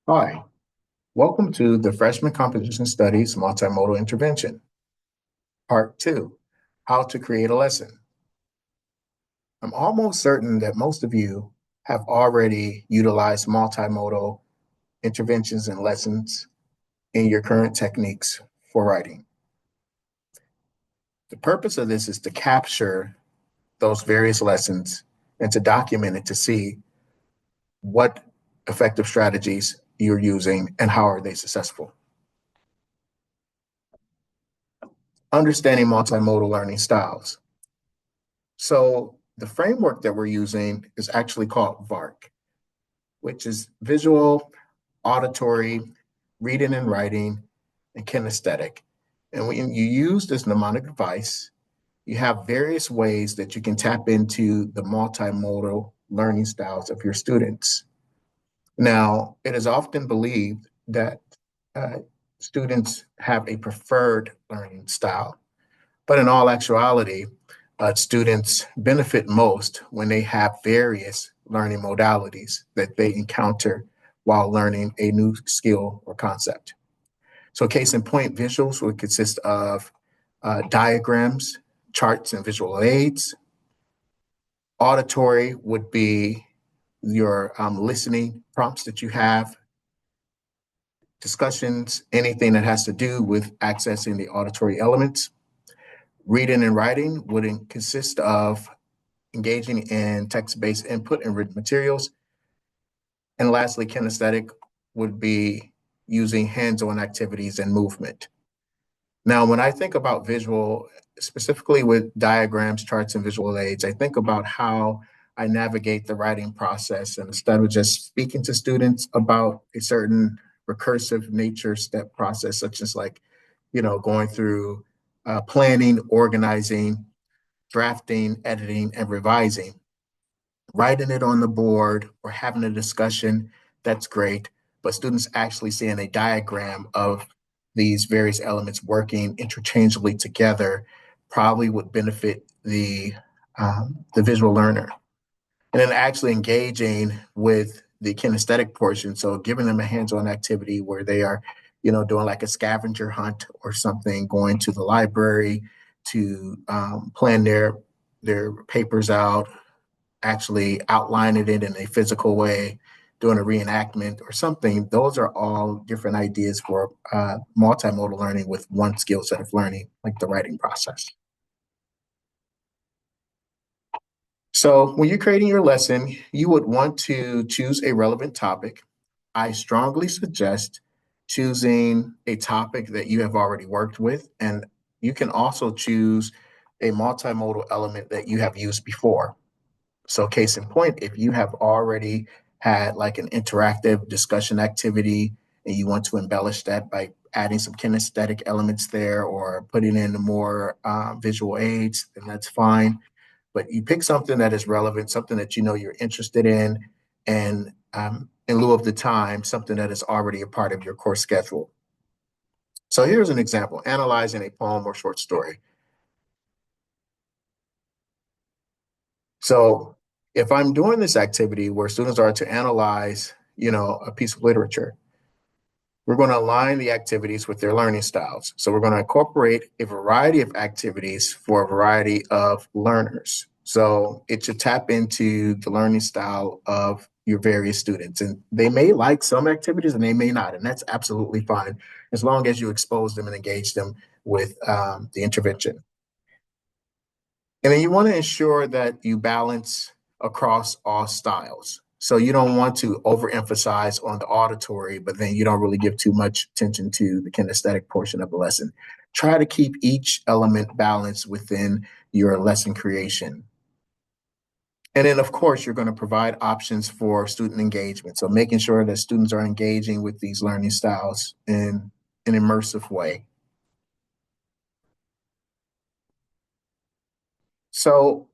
Hi, welcome to the Freshman Composition Studies Multimodal Intervention, Part 2, How to Create a Lesson. I'm almost certain that most of you have already utilized multimodal interventions and lessons in your current techniques for writing. The purpose of this is to capture those various lessons and to document it to see what effective strategies you're using and how are they successful. Understanding multimodal learning styles. So the framework that we're using is actually called VARC, which is visual, auditory, reading and writing, and kinesthetic. And when you use this mnemonic device, you have various ways that you can tap into the multimodal learning styles of your students. Now, it is often believed that uh, students have a preferred learning style, but in all actuality, students benefit most when they have various learning modalities that they encounter while learning a new skill or concept. So, case in point, visuals would consist of diagrams, charts, and visual aids. Auditory would be your listening prompts that you have, discussions, anything that has to do with accessing the auditory elements. Reading and writing would consist of engaging in text-based input and written materials. And lastly, kinesthetic would be using hands-on activities and movement. Now, when I think about visual, specifically with diagrams, charts, and visual aids, I think about how I navigate the writing process. And instead of just speaking to students about a certain recursive nature step process, such as going through planning, organizing, drafting, editing, and revising, writing it on the board or having a discussion, that's great. But students actually seeing a diagram of these various elements working interchangeably together probably would benefit the visual learner. And then actually engaging with the kinesthetic portion. So giving them a hands-on activity where they are, doing like a scavenger hunt or something, going to the library to plan their papers out, actually outlining it in a physical way, doing a reenactment or something. Those are all different ideas for multimodal learning with one skill set of learning, like the writing process. So when you're creating your lesson, you would want to choose a relevant topic. I strongly suggest choosing a topic that you have already worked with, and you can also choose a multimodal element that you have used before. So, case in point, if you have already had like an interactive discussion activity and you want to embellish that by adding some kinesthetic elements there or putting in more visual aids, then that's fine. But you pick something that is relevant, something that you know you're interested in, and in lieu of the time, something that is already a part of your course schedule. So, here's an example analyzing a poem or short story. So if I'm doing this activity where students are to analyze, a piece of literature, we're going to align the activities with their learning styles. So we're going to incorporate a variety of activities for a variety of learners. So it should tap into the learning style of your various students. And they may like some activities and they may not. And that's absolutely fine as long as you expose them and engage them with the intervention. And then you want to ensure that you balance across all styles. So you don't want to overemphasize on the auditory, but then you don't really give too much attention to the kinesthetic portion of the lesson. Try to keep each element balanced within your lesson creation. And then, of course, you're going to provide options for student engagement. So making sure that students are engaging with these learning styles in an immersive way. So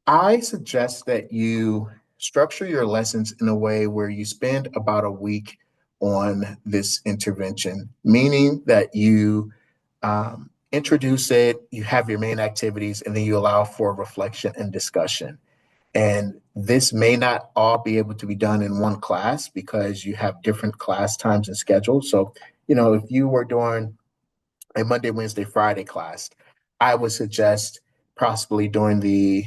I suggest that you structure your lessons in a way where you spend about a week on this intervention, meaning that you introduce it, you have your main activities, and then you allow for reflection and discussion. And this may not all be able to be done in one class because you have different class times and schedules. So, if you were doing a Monday, Wednesday, Friday class, I would suggest possibly doing the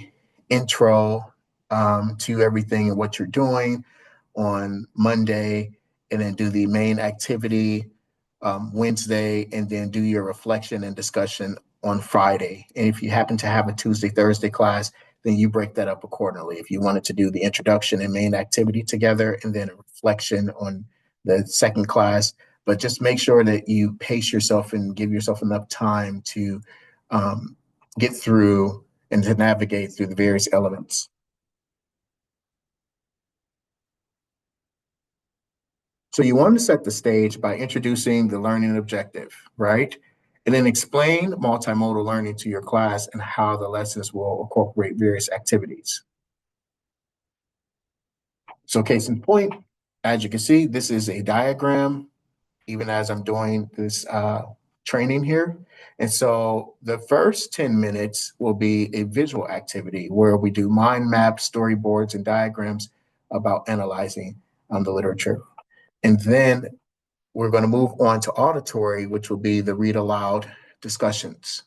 intro to everything and what you're doing on Monday, and then do the main activity Wednesday, and then do your reflection and discussion on Friday. And if you happen to have a Tuesday, Thursday class, then you break that up accordingly. If you wanted to do the introduction and main activity together, and then a reflection on the second class, but just make sure that you pace yourself and give yourself enough time to get through and to navigate through the various elements. So you want to set the stage by introducing the learning objective, right? And then explain multimodal learning to your class and how the lessons will incorporate various activities. So case in point, as you can see, this is a diagram, even as I'm doing this training here. And so the first 10 minutes will be a visual activity where we do mind maps, storyboards, and diagrams about analyzing the literature. And then we're going to move on to auditory, which will be the read aloud discussions.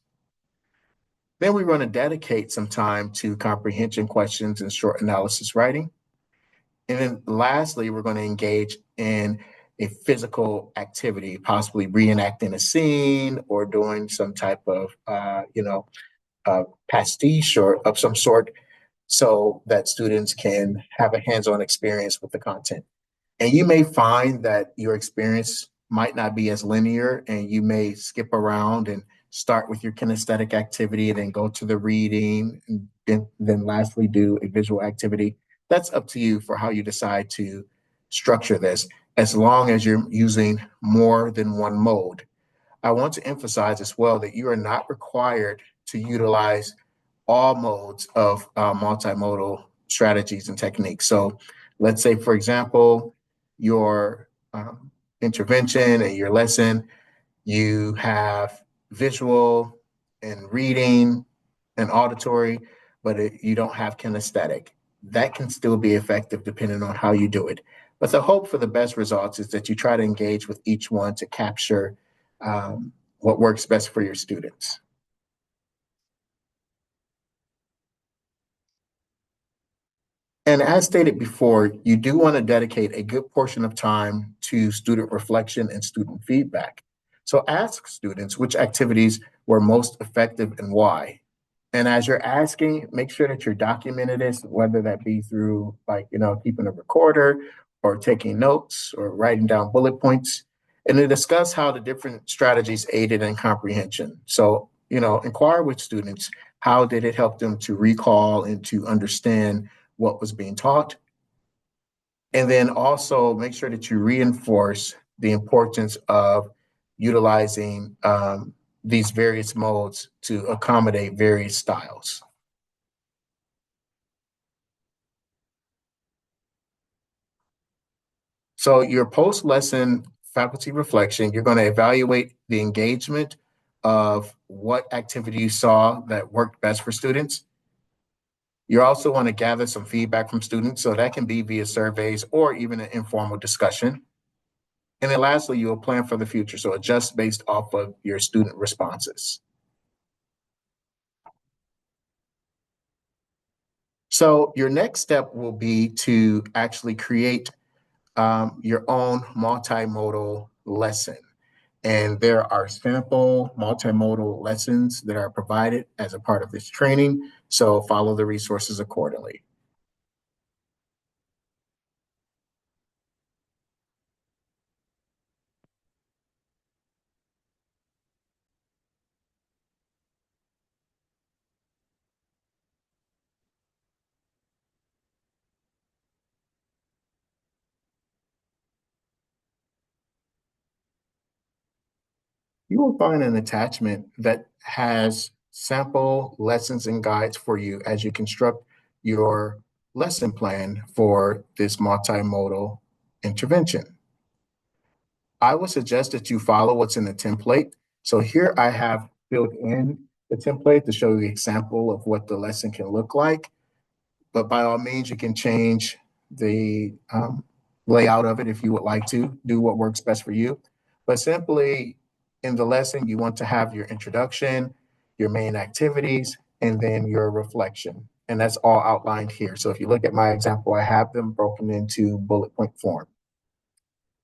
Then we're going to dedicate some time to comprehension questions and short analysis writing. And then lastly, we're going to engage in a physical activity, possibly reenacting a scene or doing some type of, pastiche or of some sort, so that students can have a hands-on experience with the content. And you may find that your experience might not be as linear, and you may skip around and start with your kinesthetic activity and then go to the reading, and then lastly do a visual activity. That's up to you for how you decide to structure this, as long as you're using more than one mode. I want to emphasize as well that you are not required to utilize all modes of multimodal strategies and techniques. So let's say, for example, your intervention and your lesson, you have visual and reading and auditory, but you don't have kinesthetic. That can still be effective depending on how you do it. But the hope for the best results is that you try to engage with each one to capture what works best for your students. And as stated before, you do want to dedicate a good portion of time to student reflection and student feedback. So ask students which activities were most effective and why. And as you're asking, make sure that you're documenting this, whether that be through keeping a recorder or taking notes or writing down bullet points, and to discuss how the different strategies aided in comprehension. So, inquire with students, how did it help them to recall and to understand what was being taught? And then also make sure that you reinforce the importance of utilizing these various modes to accommodate various styles. So your post-lesson faculty reflection, you're going to evaluate the engagement of what activity you saw that worked best for students. You also want to gather some feedback from students, so that can be via surveys or even an informal discussion. And then lastly, you'll plan for the future, so adjust based off of your student responses. So your next step will be to actually create your own multimodal lesson. And there are sample multimodal lessons that are provided as a part of this training. So follow the resources accordingly. You will find an attachment that has sample lessons and guides for you as you construct your lesson plan for this multimodal intervention. I would suggest that you follow what's in the template. So here I have filled in the template to show you an example of what the lesson can look like. but by all means, you can change the layout of it if you would like to, do what works best for you. But simply in the lesson, you want to have your introduction, your main activities, and then your reflection. And that's all outlined here. So if you look at my example, I have them broken into bullet point form.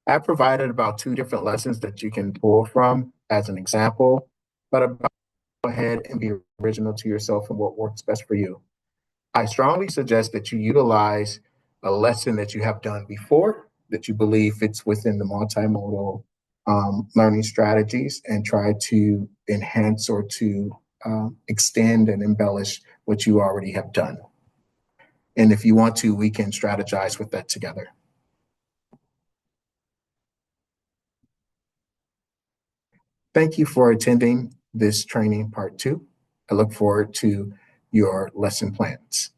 I provided about 2 different lessons that you can pull from as an example, but go ahead and be original to yourself and what works best for you. I strongly suggest that you utilize a lesson that you have done before that you believe fits within the multimodal learning strategies and try to enhance or to extend and embellish what you already have done. And if you want to, we can strategize with that together. Thank you for attending this training part 2. I look forward to your lesson plans.